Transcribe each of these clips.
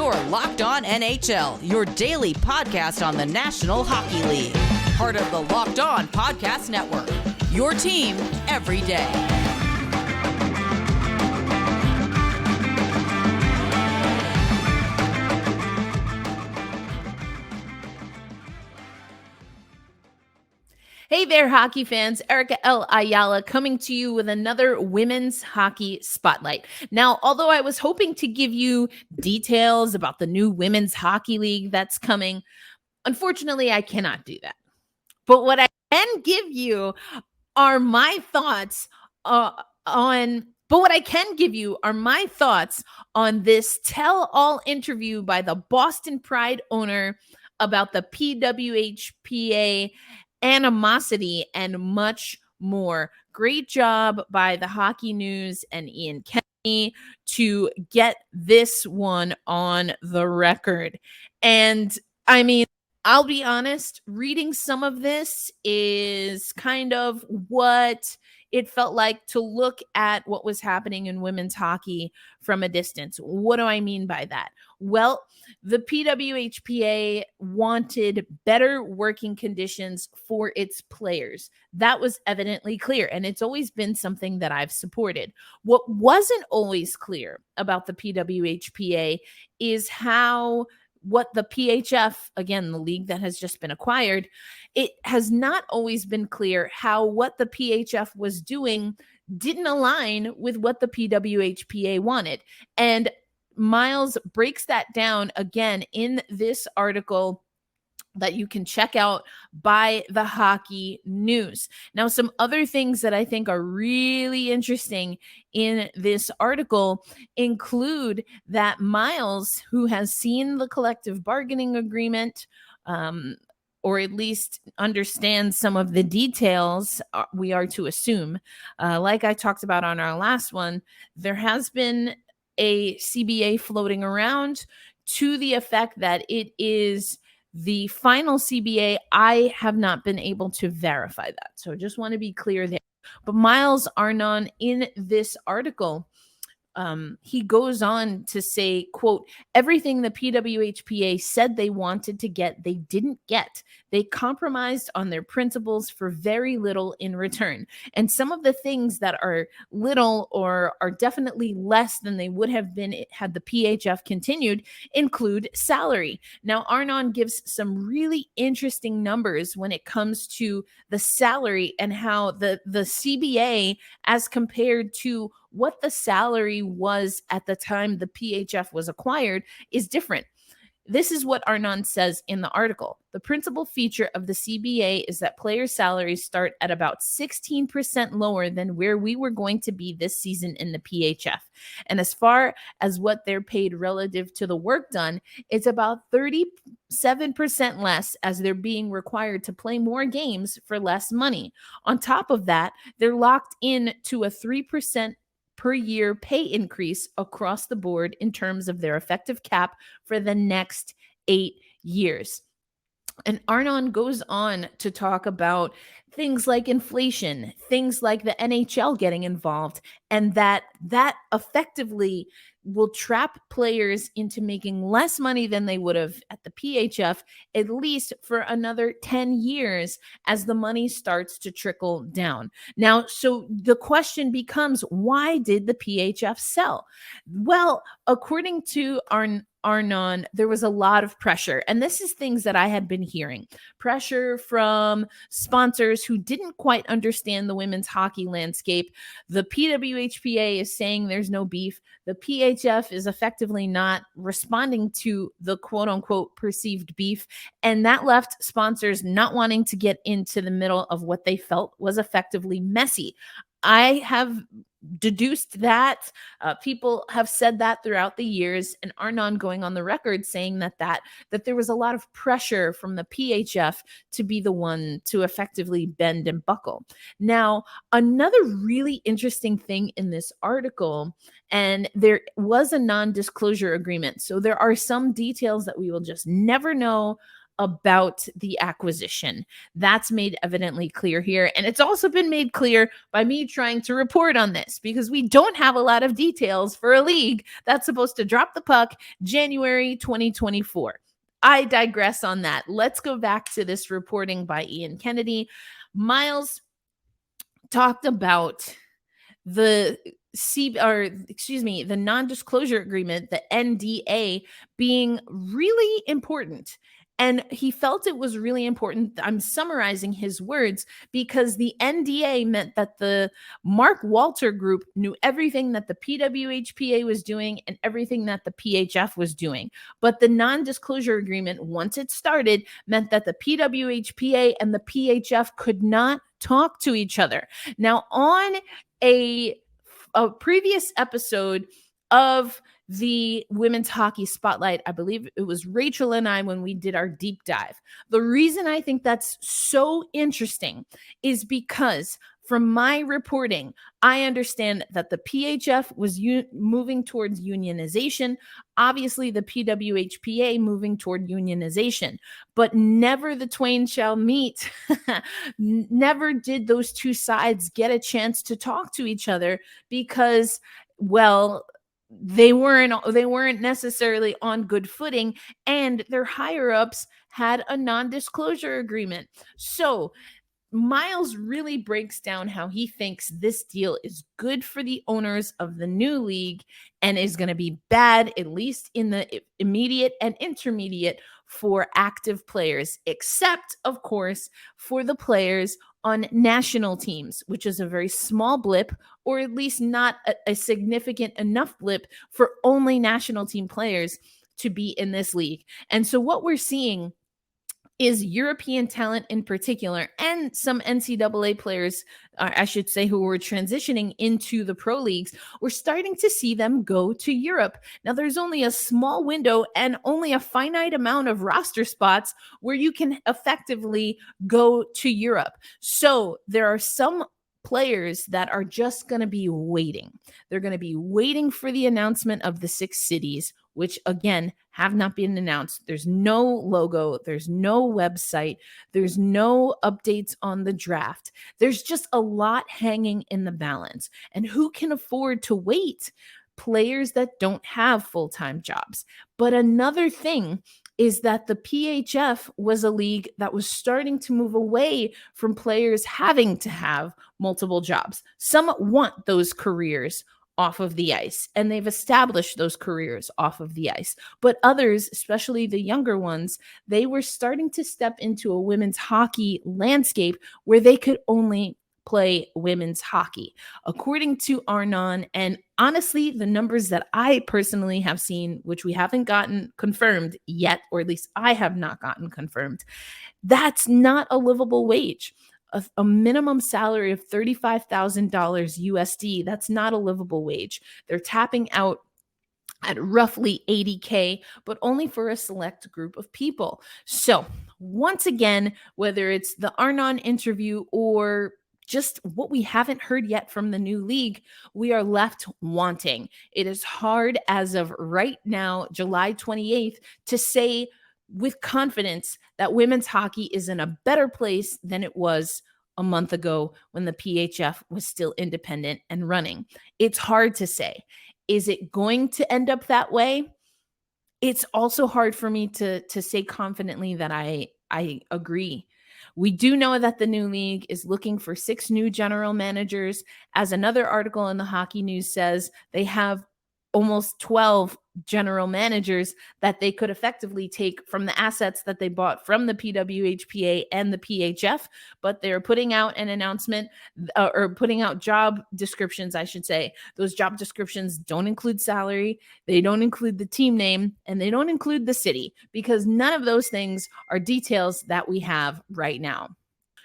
You're Locked On NHL, your daily podcast on the National Hockey League. Part of the Locked On Podcast Network, your team every day. Hey there, hockey fans. Erica L. Ayala coming to you with another women's hockey spotlight. Now, although I was hoping to give you details about the new women's hockey league that's coming, unfortunately, I cannot do that. But what I can give you are my thoughts on this tell-all interview by the Boston Pride owner about the PWHPA animosity and much more. Great job by the Hockey News and Ian Kennedy to get this one on the record. And I mean, I'll be honest, reading some of this is kind of what it felt like to look at what was happening in women's hockey from a distance. What do I mean by that? Well, the PWHPA wanted better working conditions for its players. That was evidently clear, and it's always been something that I've supported. What wasn't always clear about the PWHPA is what the PHF, again, the league that has just been acquired, it has not always been clear how what the PHF was doing didn't align with what the PWHPA wanted. And Miles breaks that down again in this article that you can check out by the Hockey News. Now, some other things that I think are really interesting in this article include that Miles, who has seen the collective bargaining agreement, or at least understands some of the details, we are to assume, like I talked about on our last one, there has been a CBA floating around to the effect that it is the final CBA. I have not been able to verify that. So I just want to be clear there. But Miles Arnon in this article, he goes on to say, quote, everything the PWHPA said they wanted to get, they didn't get. They compromised on their principles for very little in return. And some of the things that are little or are definitely less than they would have been had the PHF continued include salary. Now, Arnon gives some really interesting numbers when it comes to the salary and how the CBA as compared to what the salary was at the time the PHF was acquired is different. This is what Arnon says in the article. The principal feature of the CBA is that players' salaries start at about 16% lower than where we were going to be this season in the PHF. And as far as what they're paid relative to the work done, it's about 37% less as they're being required to play more games for less money. On top of that, they're locked in to a 3% per year pay increase across the board in terms of their effective cap for the next 8 years. And Arnon goes on to talk about things like inflation, things like the NHL getting involved, and that effectively will trap players into making less money than they would have at the PHF, at least for another 10 years as the money starts to trickle down. Now, so the question becomes, why did the PHF sell? Well, according to Arnon, there was a lot of pressure. And this is things that I had been hearing. Pressure from sponsors who didn't quite understand the women's hockey landscape. The PWHPA is saying there's no beef. The PHF is effectively not responding to the quote unquote perceived beef. And that left sponsors not wanting to get into the middle of what they felt was effectively messy. I have deduced that. People have said that throughout the years, and Arnon going on the record saying that there was a lot of pressure from the PHF to be the one to effectively bend and buckle. Now, another really interesting thing in this article, and there was a non-disclosure agreement. So there are some details that we will just never know about the acquisition. That's made evidently clear here. And it's also been made clear by me trying to report on this because we don't have a lot of details for a league that's supposed to drop the puck January 2024. I digress on that. Let's go back to this reporting by Ian Kennedy. Miles talked about the the non-disclosure agreement, the NDA, being really important. And he felt it was really important. I'm summarizing his words because the NDA meant that the Mark Walter Group knew everything that the PWHPA was doing and everything that the PHF was doing. But the non-disclosure agreement, once it started, meant that the PWHPA and the PHF could not talk to each other. Now, on a previous episode of the Women's Hockey Spotlight, I believe it was Rachel and I when we did our deep dive. The reason I think that's so interesting is because from my reporting, I understand that the PHF was moving towards unionization, obviously the PWHPA moving toward unionization, but never the twain shall meet. Never did those two sides get a chance to talk to each other because, well, they weren't necessarily on good footing, and their higher ups had a non-disclosure agreement. So Miles really breaks down how he thinks this deal is good for the owners of the new league and is going to be bad, at least in the immediate and intermediate, for active players, except, of course, for the players on national teams, which is a very small blip, or at least not a significant enough blip for only national team players to be in this league. And so what we're seeing is European talent in particular, and some NCAA players, I should say, who were transitioning into the pro leagues, we're starting to see them go to Europe. Now, there's only a small window and only a finite amount of roster spots where you can effectively go to Europe. So there are some players that are just going to be waiting. They're going to be waiting for the announcement of the 6 cities, which again have not been announced. There's no logo, there's no website, there's no updates on the draft. There's just a lot hanging in the balance. And who can afford to wait? Players that don't have full-time jobs. But another thing is that the PHF was a league that was starting to move away from players having to have multiple jobs. Some want those careers off of the ice, and they've established those careers off of the ice. But others, especially the younger ones, they were starting to step into a women's hockey landscape where they could only play women's hockey. According to Arnon, and honestly, the numbers that I personally have seen, which we haven't gotten confirmed yet, or at least I have not gotten confirmed, that's not a livable wage. A minimum salary of $35,000 USD, that's not a livable wage. They're tapping out at roughly $80K, but only for a select group of people. So once again, whether it's the Arnon interview or just what we haven't heard yet from the new league, we are left wanting. It is hard as of right now, July 28th, to say with confidence that women's hockey is in a better place than it was a month ago when the PHF was still independent and running. It's hard to say. Is it going to end up that way? It's also hard for me to say confidently that I agree. We do know that the new league is looking for 6 new general managers. As another article in the Hockey News says, they have almost 12 general managers that they could effectively take from the assets that they bought from the PWHPA and the PHF, but they're putting out an announcement or putting out job descriptions, I should say. Those job descriptions don't include salary, they don't include the team name, and they don't include the city, because none of those things are details that we have right now.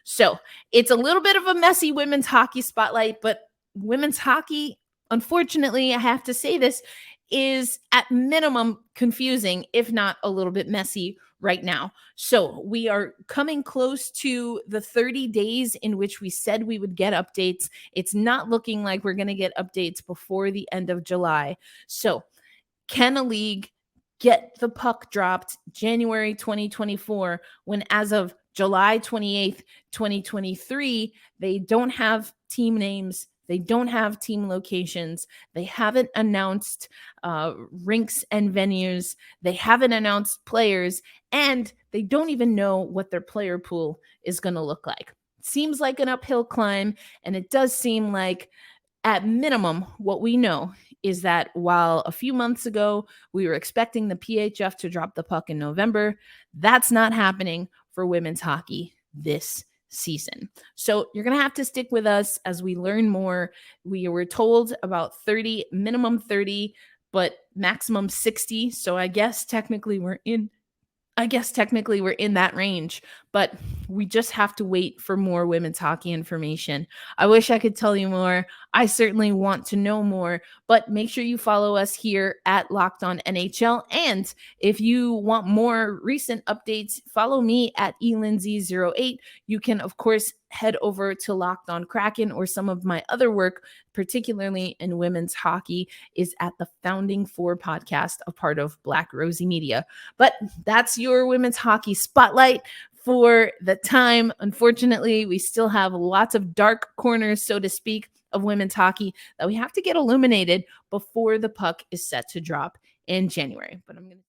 So it's a little bit of a messy women's hockey spotlight, but women's hockey, unfortunately, I have to say this, is at minimum confusing, if not a little bit messy right now. So we are coming close to the 30 days in which we said we would get updates. It's not looking like we're going to get updates before the end of July. So can a league get the puck dropped January 2024, when as of July 28th, 2023, they don't have team names. They don't have team locations. They haven't announced rinks and venues. They haven't announced players, and they don't even know what their player pool is going to look like. Seems like an uphill climb, and it does seem like, at minimum, what we know is that while a few months ago we were expecting the PHF to drop the puck in November, that's not happening for women's hockey this season. So you're going to have to stick with us as we learn more. We were told about 30, minimum 30, but maximum 60. So I guess technically we're in that range, but we just have to wait for more women's hockey information. I wish I could tell you more. I certainly want to know more, but make sure you follow us here at Locked On NHL. And if you want more recent updates, follow me at elindsay08. You can, of course, head over to Locked On Kraken, or some of my other work, particularly in women's hockey, is at the Founding Four podcast, a part of Black Rosie Media. But that's your women's hockey spotlight for the time. Unfortunately, we still have lots of dark corners, so to speak, of women's hockey that we have to get illuminated before the puck is set to drop in January. But I'm going to